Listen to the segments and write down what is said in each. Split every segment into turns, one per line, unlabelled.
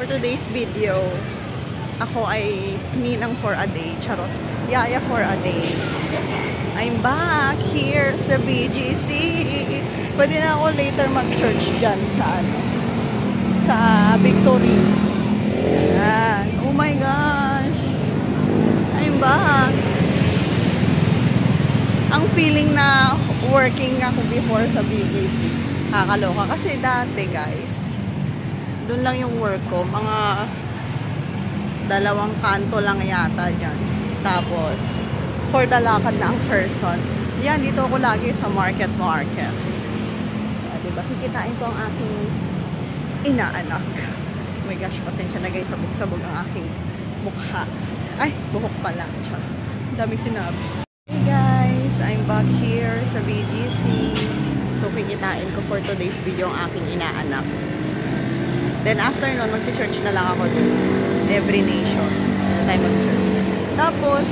For today's video, ako ay ninang for a day. Charot. Yaya for a day. I'm back here sa BGC. Pwede na ako later mag-church dyan sa sa Victory. Ayan. Oh my gosh. I'm back. Ang feeling na working ako before sa BGC. Kakaloka. Kasi dati guys, doon lang yung work ko. Mga 2 kanto lang yata dyan. Tapos, for the lakad na ang person. Yan, dito ako lagi sa market. Diba? Kikitain ko ang aking inaanak. Oh my gosh, pasensya na guys. Sabog-sabog ang aking mukha. Ay, buhok pala. Daming sinabi. Hey guys, I'm back here sa BGC. So, kikitain ko for today's video ang aking inaanak. Then after nun, mag-church na lang ako dun. Every nation. Tayo mag-church. Tapos,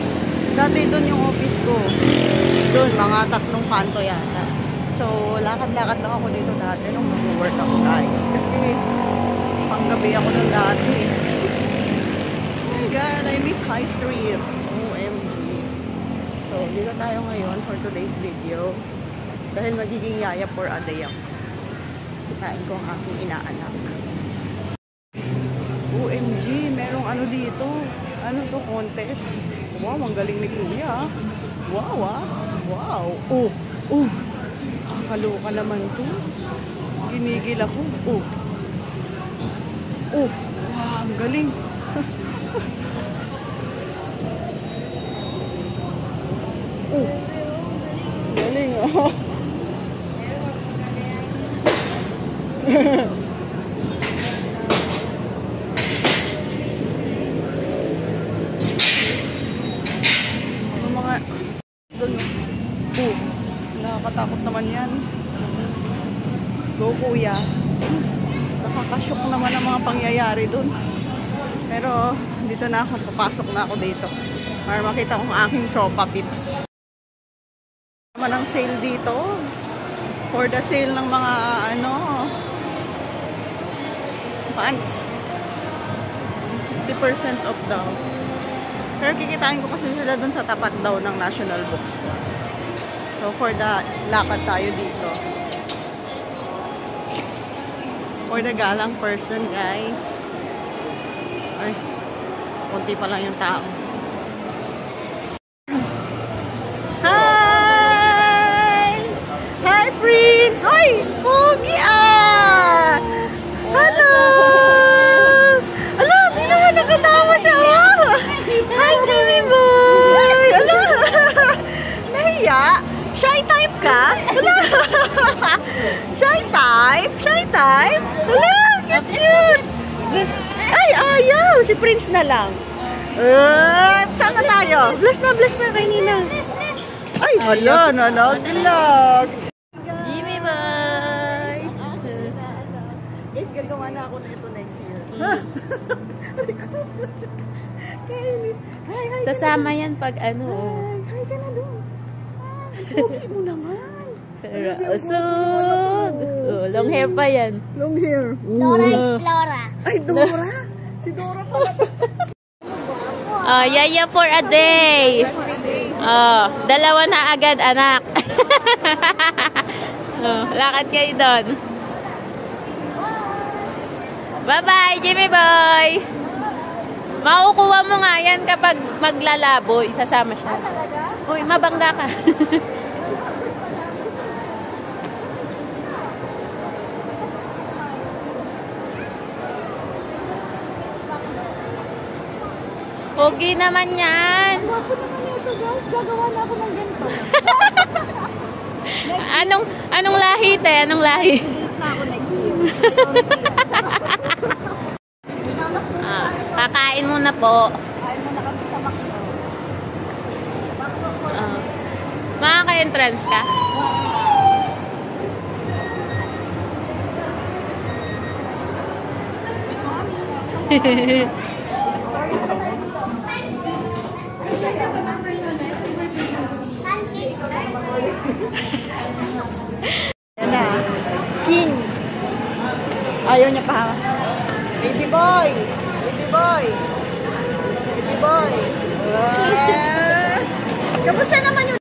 dati dun yung office ko. Dun, mga 3 kanto yata. So, lakad-lakad lang ako dito dati nung mag-work ako guys. Kasi, panggabi ako nun dati. Oh my God, I miss High Street. OMG. So, dito tayo ngayon for today's video. Dahil magiging yaya for a day ako. Kitain ko ang aking inaanak. OMG, merong ano dito. Ano to, contest? Wow, ang galing ni Kuya. Wow, ah. Wow. Oh. Kakaloka naman to. Ginigil ako. Wow, ang galing. Galing, oh. Nakakatakot naman yan. Go Kuya. Nakakashock naman ang mga pangyayari dun. Pero dito na ako, papasok na ako dito para makita ko ang aking tropa pips. Naman ang sale dito for the sale ng mga pants. 50% off daw. Pero kikitain ko kasi sila dun sa tapat daw ng National Bookstore. So, for the lakad tayo dito. For the galang person, guys. Ay, konti pa lang yung tao. Hi! Hi, Prince! Oy! Pogi ah! Hello! Hello! Tingnan mo, nakatawa siya! Hi, Jimmy boy! Hello! Nahiya? Shy type ka? Hello! Shy type? Hello! Cute! Ay, ayaw! Si Prince na lang. Saan na tayo? Bless na kay Nina. Ay, hala, nalag. Jimmy boy! Guys, gagawa na ako na ito next year. Hi.
Sasama yan pag ano.
Hi ka na doon. Pogi mo naman.
Usog. Long hair pa yan.
Long hair.
Dora Explorer.
Ay, Dora. Si Dora pala.
Yaya for a day. 2 na agad, anak. Lakad kayo doon. Bye-bye, Jimmy boy. Makukuha mo nga yan kapag maglalaboy. Isasama siya. Uy, mabangga ka. Pogi naman yan.
Gagawa na ako ng ganito.
Anong lahi, te? Anong lahi?
Na ako next year.
Kakain muna po.
Kain mo na kami sa Macdo.
Makaka-entrance ka?
Yan na. King. Ayaw niya pa. Baby boy. Baby boy. Baby boy. Kamusta naman yung...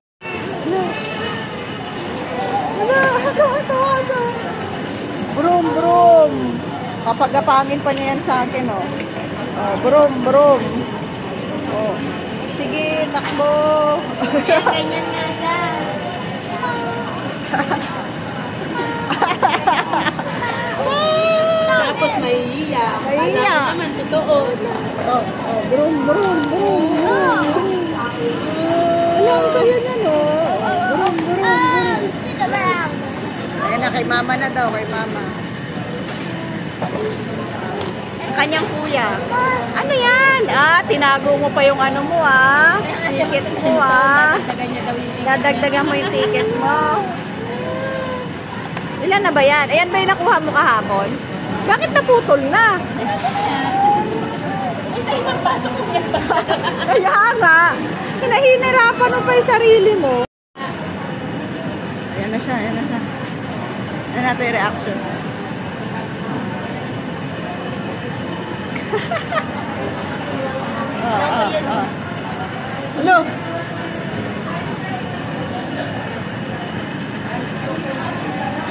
Tawa siya. Brum, brum. Kapagapangin pa niya yan sa akin, oh. Brum, brum. Oh. Sige, takbo.
Ganyan nga siya. Tapos may iya.
May iya.
Naman, totoo.
Brum, brum, brum. Alam, sa'yo niya, no? Brum, brum, brum. Ayan na, kay mama na daw, kay mama. Kanyang kuya. Ano yan? Tinago mo pa yung ano mo, ticket mo, Dadagdagan mo yung ticket mo. Ilan na ba yan? Ayan ba yung nakuha mo kahapon? Bakit naputol na?
Isa-isang pasok mo yan.
Kaya nga. Hinahinirapan mo pa yung sarili mo. Ayan na siya, ayan na siya. Ayan natin yung reaction. Ano?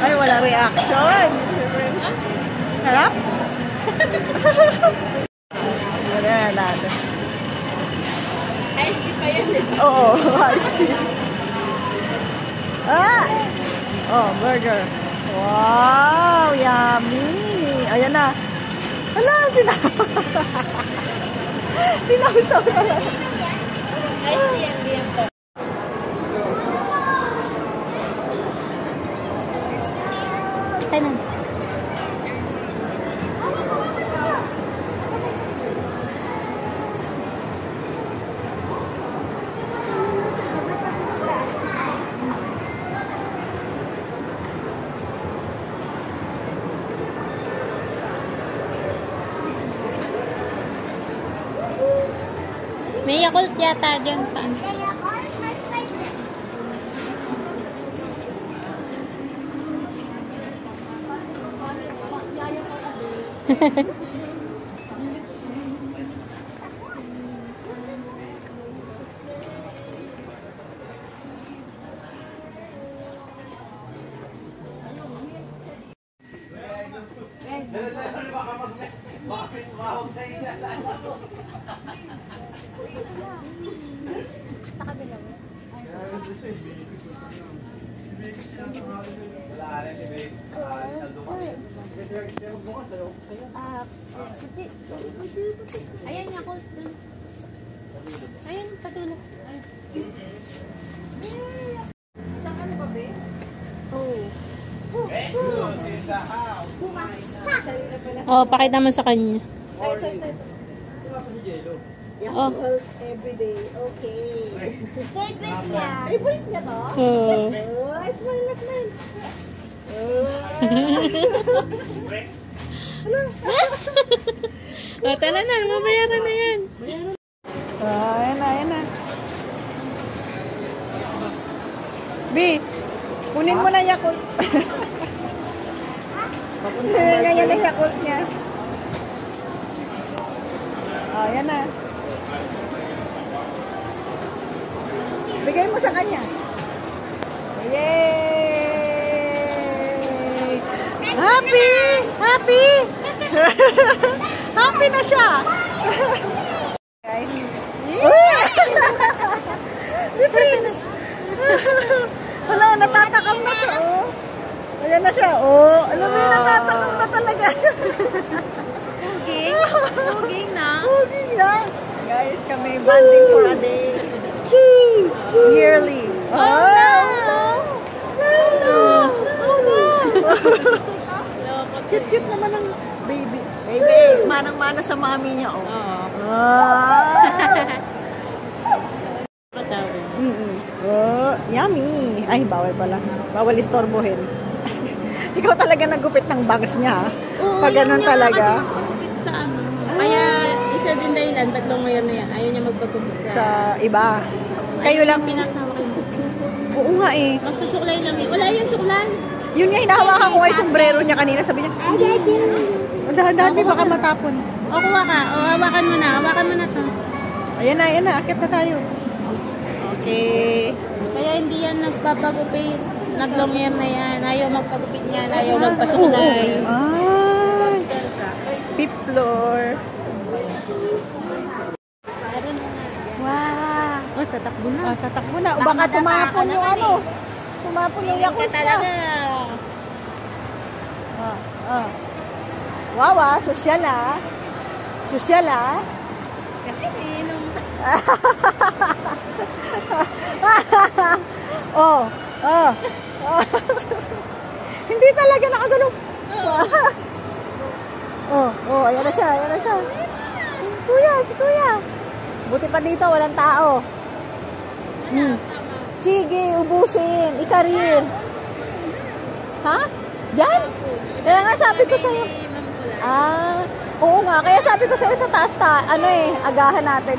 Ay, wala reaction. Harap? Wala natin.
Ice tea pa yan.
Oo, ice tea. Burger. Wow, yummy. Ayan na. Hala, sinawsaw na lang.
Ice tea yan, diyan po. Ano? May Yakult yata dyan sa ano. Ayan, Yakult dun. Ayan, patulo.
Isang ano ba, be?
Oh, pakita mo sa kanya.
Yakult everyday. Okay.
Favorite niya.
Favorite niya to? Ay, smile na smile.
Tala na, mamayaran na yan.
Ayan na, ayan na. B, kunin mo na Yakult. Ganyan na Yakult niya. Ayan na. Bigay mo sa kanya. Yay! Happy! Happy! Happy na siya! Guys. The prince! Wala, natatakam na siya. Oh. Ayan na siya. Oh, alam mo yun, natatakam na talaga.
Okay. Okay na.
Okay na. Guys, kami banding for a day. Yearly. Oh, no! Cute-cute naman ang baby. Baby, manang-mana sa mami niya, oh. Yummy. Ay, bawal pala. Bawal istorbohin. Ikaw talaga nagupit ng bangs niya, ha? Pag ganun talaga.
Magpagupit sa ano. Kaya, isa din dahilan, tatlong ngayon na yan. Ayaw niya magpagupit
Sa iba. Kayo lang.
Pinatawa kayo.
Oo nga eh.
Magsusuklay lang eh. Wala yung suklan.
Yun nga, hinahawakan ko ay sombrero niya kanina. Sabi niya, Dahan-dahan, baka matapon.
O, kuha ka. O, hawakan mo na. Hawakan mo na to.
Ayan na. Akit na tayo. Okay.
Kaya hindi yan nagpapagupit. Nag-long hair na yan. Ayaw magpagupit niyan. Ayaw magpasulay.
Ay. Fifth floor. Wow.
Oh, tatakbo na.
Tatakbo na. O baka tumapon yung ano. Tumapon yung Yakult niya. Wow, sosyal ah. Sosyal ah.
Kasi minum.
Hindi talaga nakagano. Ayan na siya. Si kuya. Buti pa dito, walang tao. Sige, ubusin. Ikarir. Ha? Diyan? Kaya nga sabi ko sa'yo. Oo nga. Kaya sabi ko sa'yo sa taas, agahan natin.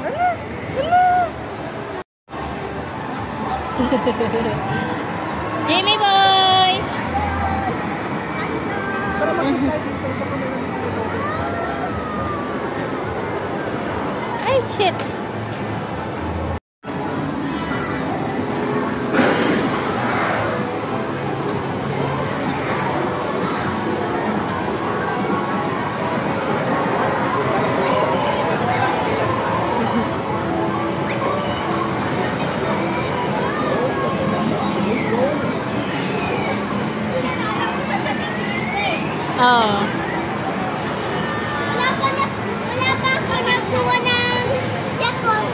Jimmy boy!
Tara mag-supply dito.
Ay, shit! Oh.
Wala pa ako nagkuha ng Yakult.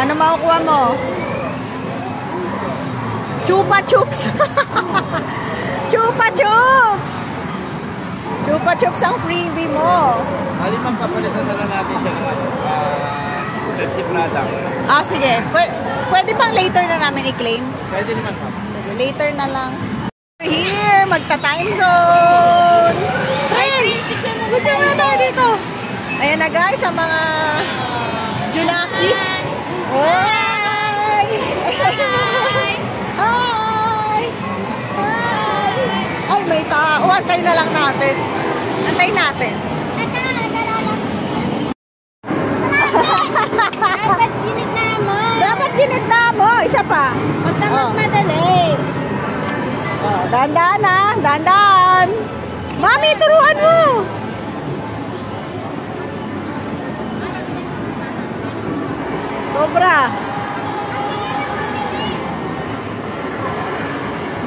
Ano makukuha mo? Chupa Chups! Chupa Chups! Chupa Chups ang freebie mo.
Halimang papalitan na lang natin siya Pepsi product.
Sige. Pwede bang later na namin i-claim?
Pwede naman pa.
Later na lang. We're here! Magta-time zone! Friends! Gusto mo tayo dito. Ayan na guys, ang mga Junakis. Hi! Hi! Ay, may tao. Antay na lang natin. Antay natin.
Dapat ginigna mo.
Dapat ginigna mo. Isa pa.
Huwag na magmadali.
Dandan ah. Dandan. Mami, turuan mo. Sobra.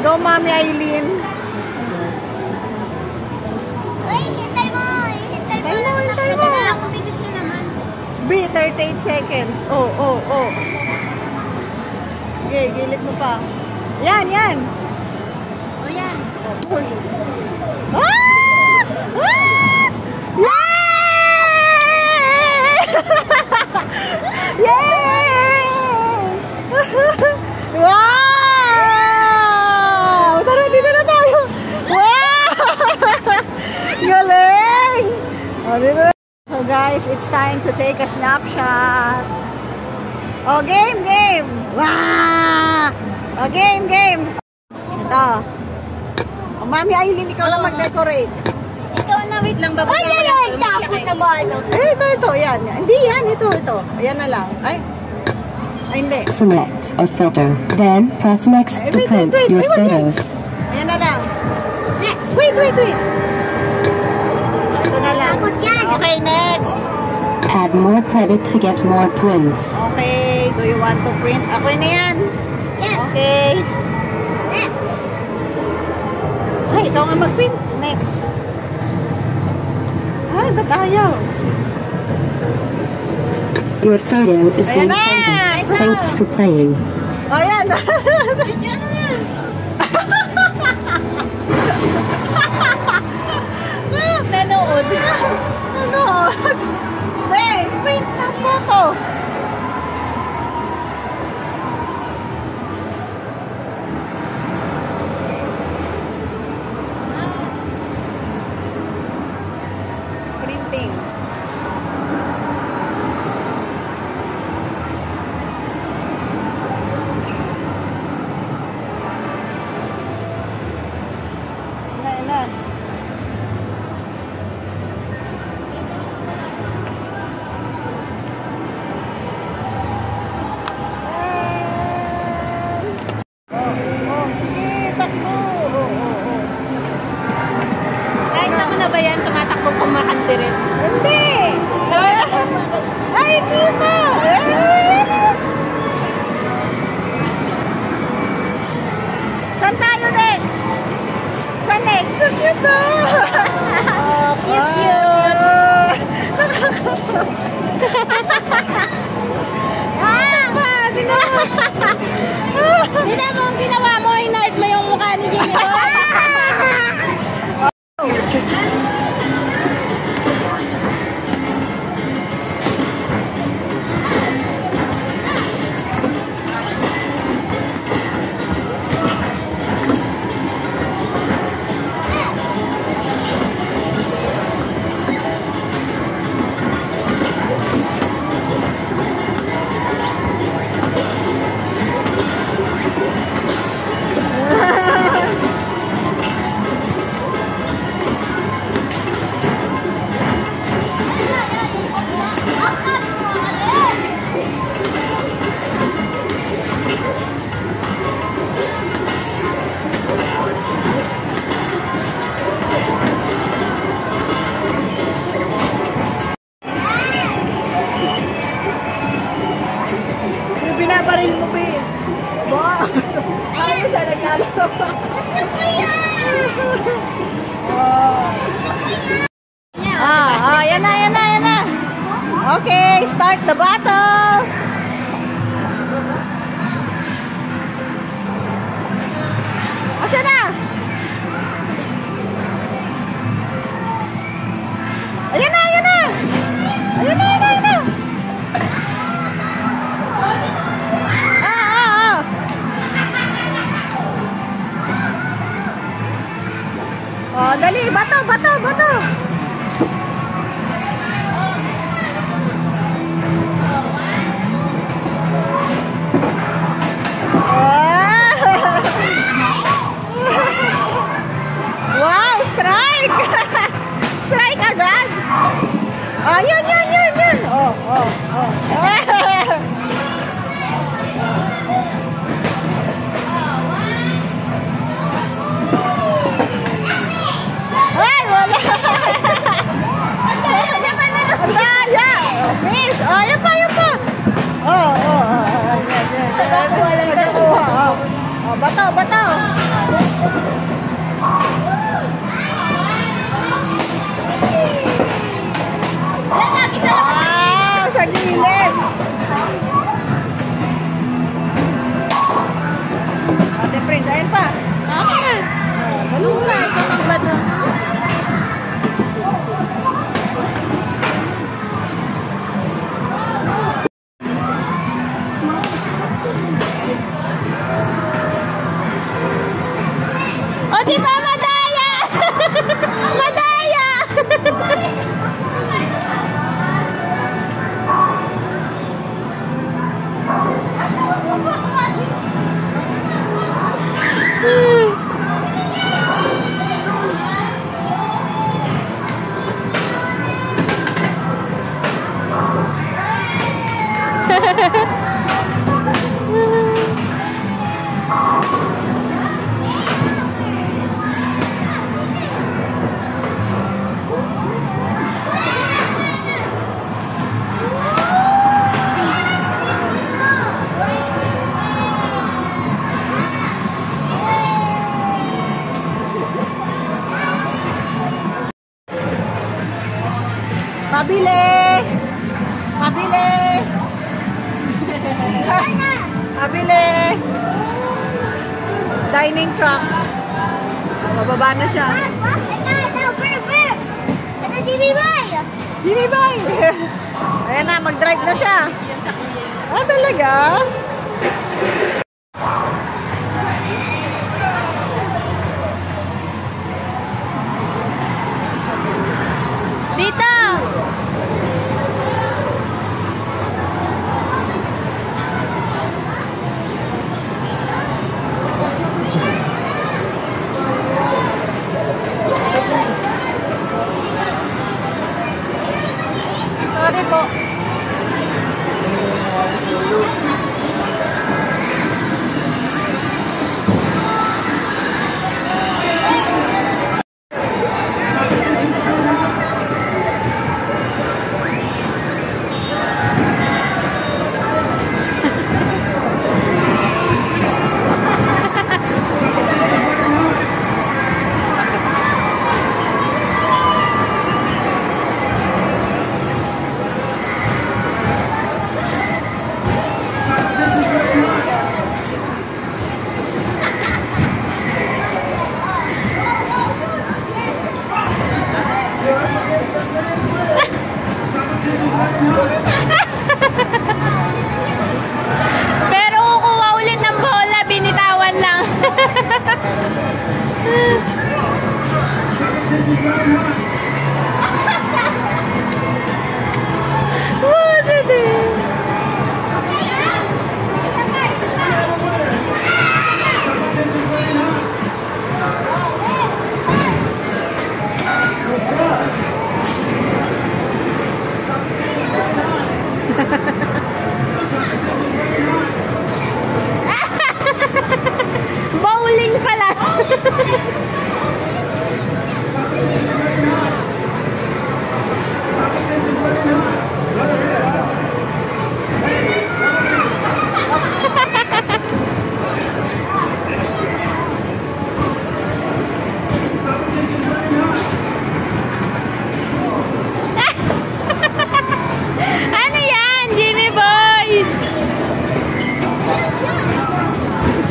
Go, Mami Aileen.
Uy, hintay mo.
Hintay mo.
Umilis na naman.
B, 38 seconds. Oh. Okay, gilid mo pa. Yan.
O yan.
Push. Yay! Wow! Tara, dito na tayo. Wow! Galing! So guys, it's time to take a snapshot. Oh, game! Wow! Oh, game! Ito. Oh, Mami Aileen, ikaw lang mag-decorate.
Ikaw na, wait lang. Bababa
Ay, takot na ba?
Ito, yan. Hindi yan, ito. Ayan na lang. Ay, hindi.
Select a filter. Then press next to print your photos.
Ayan na lang.
Next.
Wait. Ito na lang.
Takot yan.
Okay, next.
Add more credit to get more prints.
Okay, do you want to print? Okay na yan.
Yes.
Okay.
Next.
Ay, ikaw nga mag-print. Next. Ay, ba't ayaw?
Your photo is
Ayan
being
na!
printed. Thanks for playing.
Ayan.
Nanood.
Wait, print ng photo. Printing. na!
Oh, cute! Hindi mo ang ginawa mo, inart mo yung mukha ni Jimmy Boy.
Binabaril mo, Be. Wow! Ay, sa nagkalo.
Gusto ko yan!
Yan na. Okay, start the battle. Asa na? Ayan na. Oh, dali, bato. Wow, strike! Strike agad! Oh, yun! Oh. Ay, wala! Miss! Oh, yan pa! Oh. Oh, bato! Sa gilid! Si Prince, ayun pa!
Malungay ka magbato. O, di ba madaya? Madaya!
Pabili! Dining truck. Mababa na siya.
Ito, Jimmy Boy!
Jimmy Boy! Ayan na, mag-drive na siya. Talaga?
Dito!
Sorry po.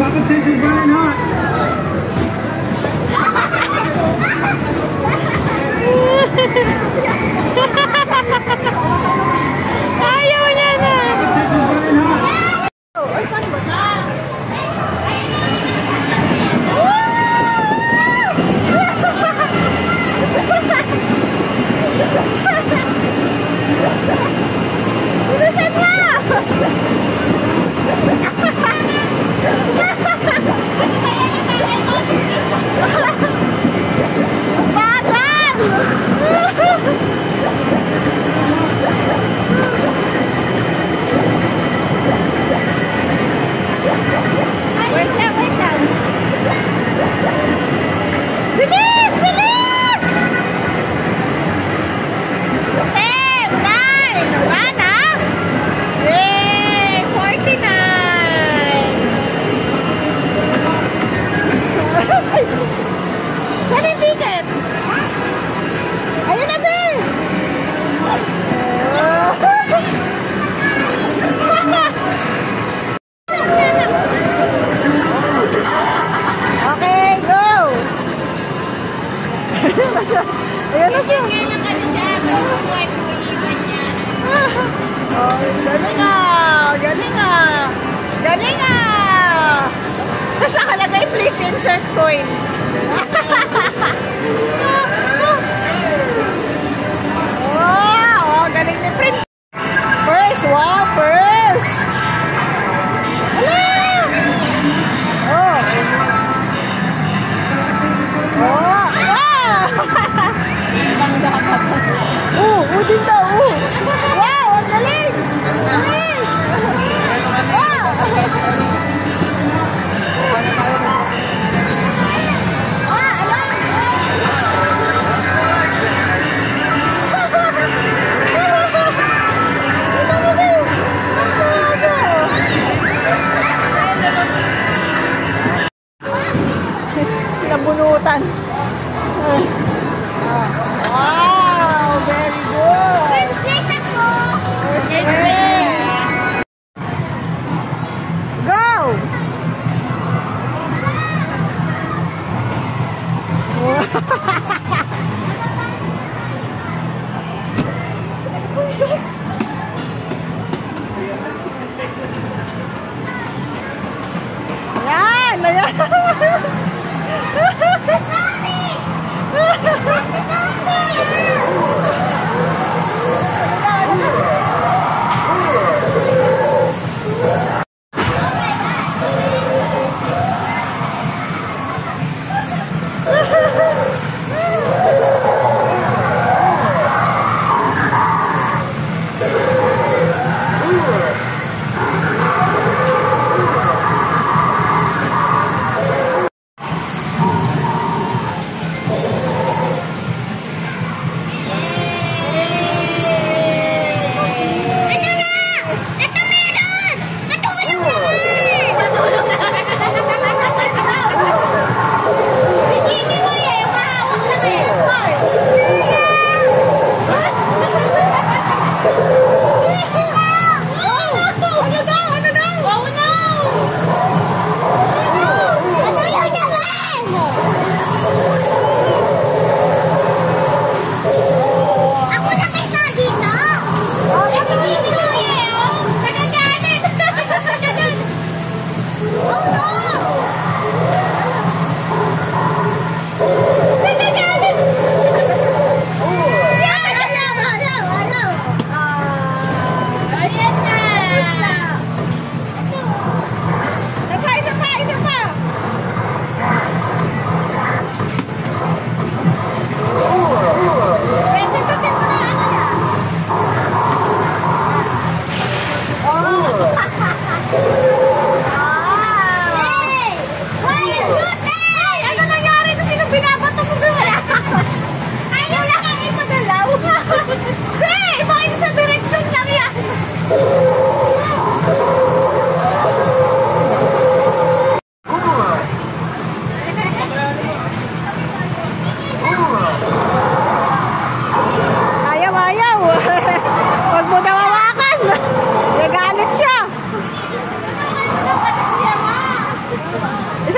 Competition's running hot.
Ayaw niya na.
Ay, paano ba? Bilisan mo! Bagal! Wait lang, wait lang. Bilis! Bilis! 10, 9, wala na? Yay! 49! Saan yung ticket? Ayun na, Bill! Okay, go! Ayun na siya. Ayun na siya. Oh, galing ah! Galing ah! Galing ah! Tapos nakalagay, please insert coin. Oh, galing ni Prince. First, wow, first! Hala! Oh! Oh! Ah! Din daw! Wow! Ang galing! Galing! Ah! Sinabunutan. Wow! Very good!
First place ako!
Go! Yan! Ayan!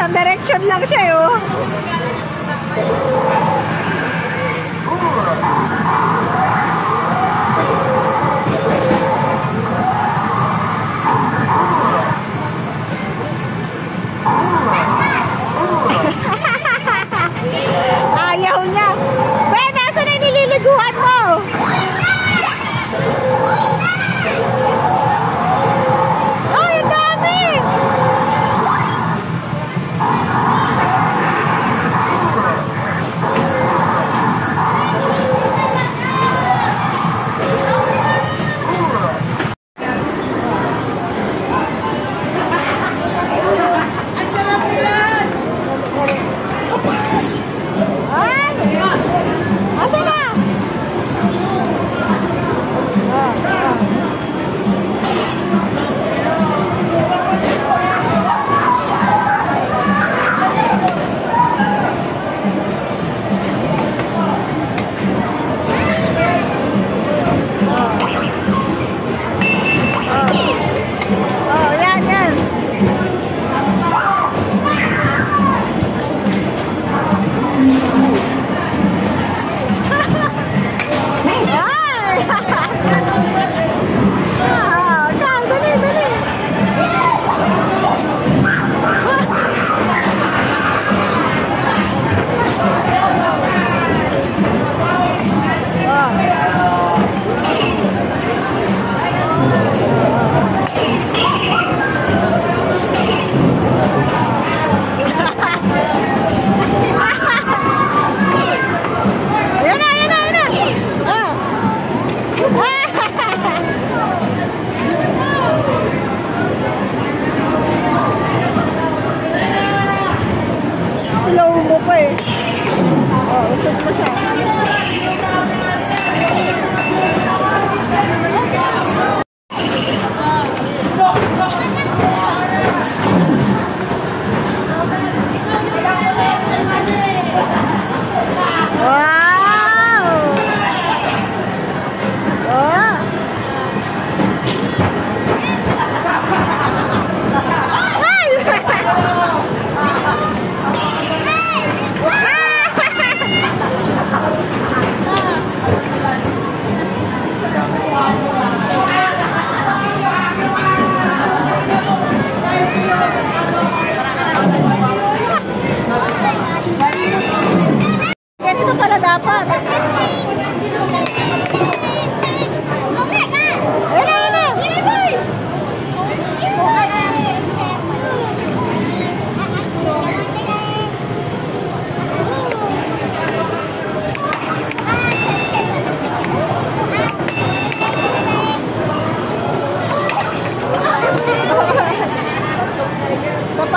isang direction lang siya, oh. Ayaw niya. Ben, nasa na nililiguan mo? Ay, ang dami!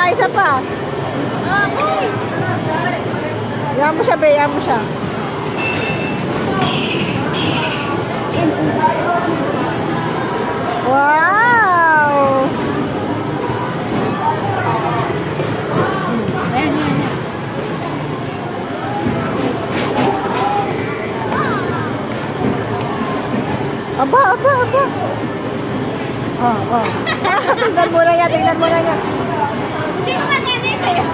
Isa pa. Yan mo siya, be. Yan mo siya. Wow! Aba, aba, aba. Tingnan mo na yan, tingnan mo na yan.
Hindi ko matindi sa'yo.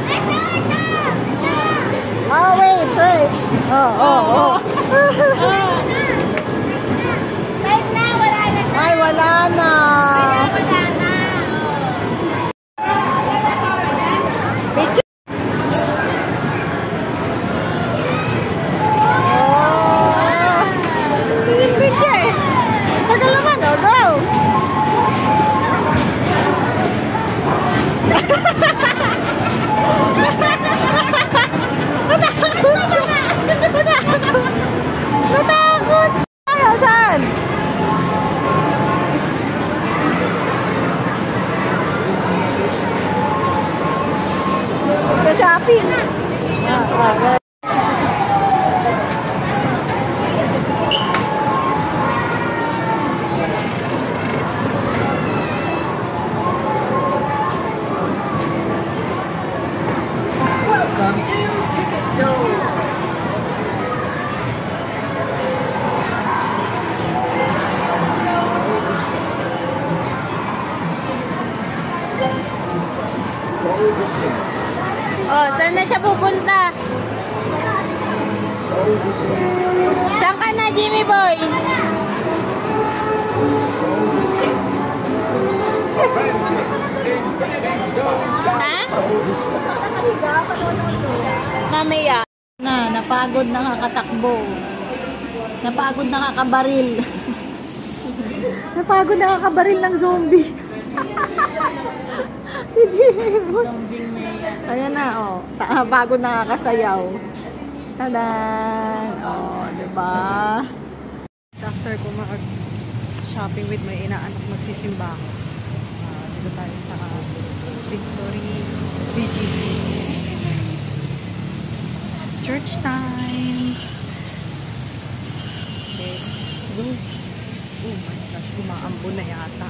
Ito, ito.
Oh, wait, wait. Oh.
Time na, wala na.
Ay, wala na.
Wala na.
Natakot! Ayaw, saan? Sa shopping.
Oh, saan na siya pupunta? Saan ka na, Jimmy Boy? Ha? Mamaya.
Napagod nakakatakbo. Napagod nakakabaril. Napagod nakakabaril ng zombie. Si Jimmy Boy. Ayan na, oh. Pagod nakakasayaw. Tadan! Oh, diba? After ko mag-shopping with my inaanak, magsisimba ako. Dito tayo sa Victory BGC. Church time! Okay, go! Oh my gosh, umaambon na yata.